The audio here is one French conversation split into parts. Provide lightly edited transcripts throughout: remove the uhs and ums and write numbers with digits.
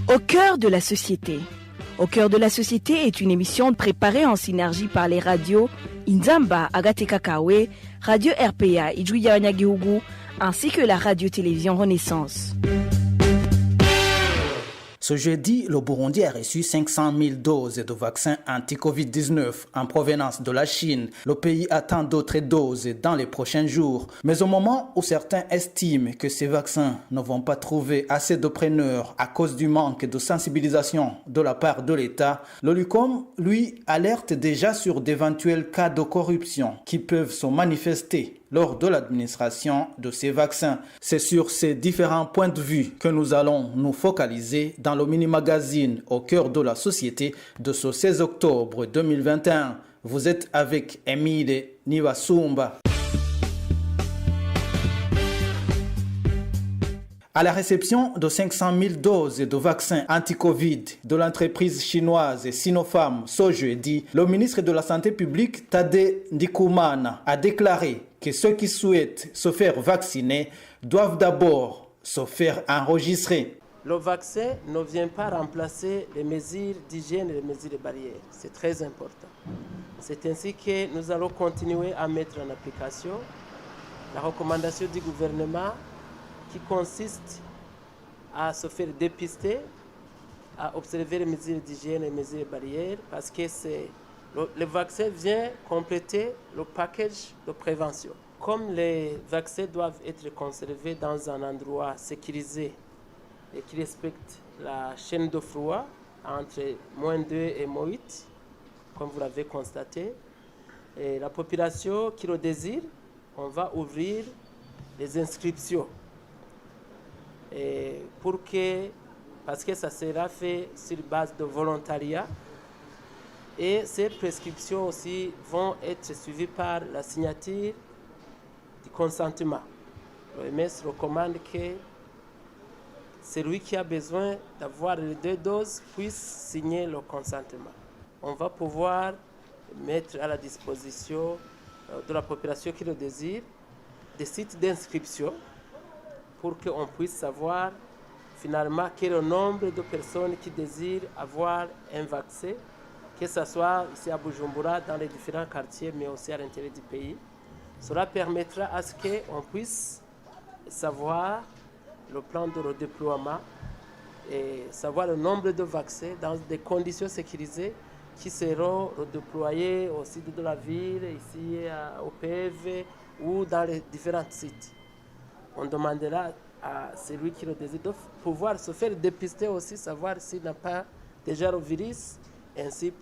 Au cœur de la société. Au cœur de la société est une émission préparée en synergie par les radios Inzamba, Agatekakawe, Radio RPA, Ijouya-Wanyagihugu, ainsi que la radio-télévision Renaissance. Ce jeudi, le Burundi a reçu 500 000 doses de vaccins anti-Covid-19 en provenance de la Chine. Le pays attend d'autres doses dans les prochains jours. Mais au moment où certains estiment que ces vaccins ne vont pas trouver assez de preneurs à cause du manque de sensibilisation de la part de l'État, l'OLUCOM, lui, alerte déjà sur d'éventuels cas de corruption qui peuvent se manifester lors de l'administration de ces vaccins. C'est sur ces différents points de vue que nous allons nous focaliser dans le mini-magazine Au cœur de la société de ce 16 octobre 2021. Vous êtes avec Emile Nivasumba. À la réception de 500 000 doses de vaccins anti-Covid de l'entreprise chinoise Sinopharm ce jeudi, le ministre de la Santé publique Tade Ndikumana a déclaré que ceux qui souhaitent se faire vacciner doivent d'abord se faire enregistrer. Le vaccin ne vient pas remplacer les mesures d'hygiène et les mesures de barrière. C'est très important. C'est ainsi que nous allons continuer à mettre en application la recommandation du gouvernement qui consiste à se faire dépister, à observer les mesures d'hygiène et les mesures de barrière, parce que le vaccin vient compléter le package de prévention. Comme les vaccins doivent être conservés dans un endroit sécurisé et qui respecte la chaîne de froid entre -2 et -8, comme vous l'avez constaté, et la population qui le désire, on va ouvrir les inscriptions. Et parce que ça sera fait sur base de volontariat, et ces prescriptions aussi vont être suivies par la signature du consentement. L'OMS recommande que celui qui a besoin d'avoir les 2 doses puisse signer le consentement. On va pouvoir mettre à la disposition de la population qui le désire des sites d'inscription pour qu'on puisse savoir finalement quel est le nombre de personnes qui désirent avoir un vaccin, que ce soit ici à Bujumbura, dans les différents quartiers, mais aussi à l'intérieur du pays. Cela permettra à ce qu'on puisse savoir le plan de redéploiement et savoir le nombre de vaccins dans des conditions sécurisées qui seront redéployés au site de la ville, ici au PV ou dans les différents sites. On demandera à celui qui le désire de pouvoir se faire dépister aussi, savoir s'il n'a pas déjà le virus, et ainsi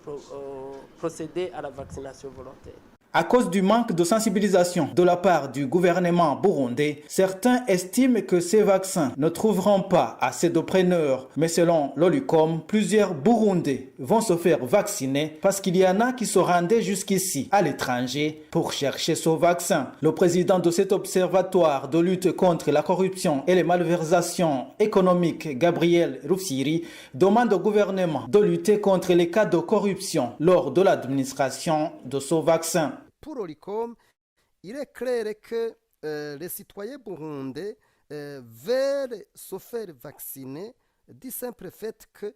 procéder à la vaccination volontaire. À cause du manque de sensibilisation de la part du gouvernement burundais, certains estiment que ces vaccins ne trouveront pas assez de preneurs. Mais selon l'OLUCOM, plusieurs Burundais vont se faire vacciner parce qu'il y en a qui se rendaient jusqu'ici à l'étranger pour chercher ce vaccin. Le président de cet observatoire de lutte contre la corruption et les malversations économiques, Gabriel Rufsiri, demande au gouvernement de lutter contre les cas de corruption lors de l'administration de ce vaccin. Pour Olicom, il est clair que les citoyens burundais veulent se faire vacciner du simple fait que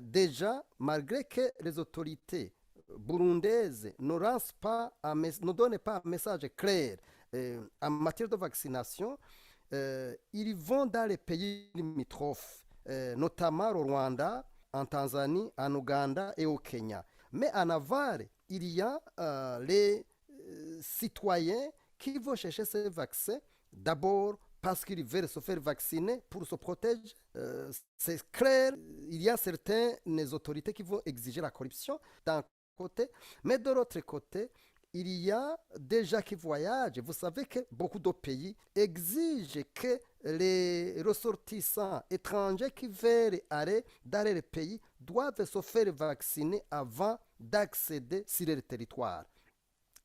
déjà, malgré que les autorités burundaises ne donnent pas un message clair en matière de vaccination, ils vont dans les pays limitrophes, notamment au Rwanda, en Tanzanie, en Ouganda et au Kenya. Mais en aval, il y a les citoyens qui vont chercher ces vaccins d'abord parce qu'ils veulent se faire vacciner pour se protéger. C'est clair, il y a certaines autorités qui vont exiger la corruption d'un côté, mais de l'autre côté, il y a des gens qui voyagent. Vous savez que beaucoup de pays exigent que les ressortissants étrangers qui veulent aller dans les pays doivent se faire vacciner avant d'accéder sur le territoire.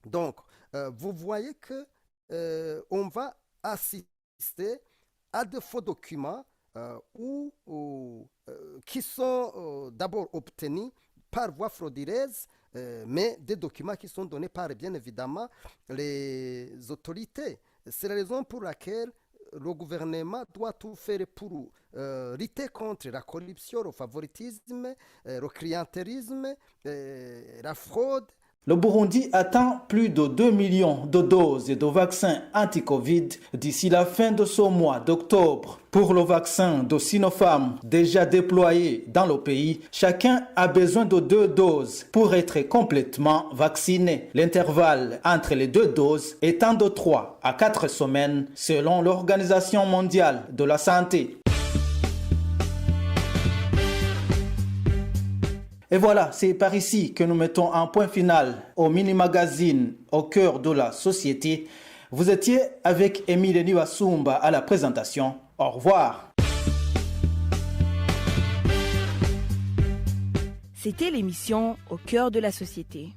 Donc, vous voyez que on va assister à de faux documents qui sont d'abord obtenus par voie frauduleuse, mais des documents qui sont donnés par, bien évidemment, les autorités. C'est la raison pour laquelle le gouvernement doit tout faire pour lutter contre la corruption, le favoritisme, le clientélisme, la fraude. Le Burundi attend plus de 2 millions de doses de vaccins anti-Covid d'ici la fin de ce mois d'octobre. Pour le vaccin de Sinopharm déjà déployé dans le pays, chacun a besoin de 2 doses pour être complètement vacciné. L'intervalle entre les 2 doses étant de 3 à 4 semaines selon l'Organisation mondiale de la santé. Et voilà, c'est par ici que nous mettons un point final au mini-magazine au cœur de la société. Vous étiez avec Émile Niwasumba à la présentation. Au revoir. C'était l'émission Au cœur de la société.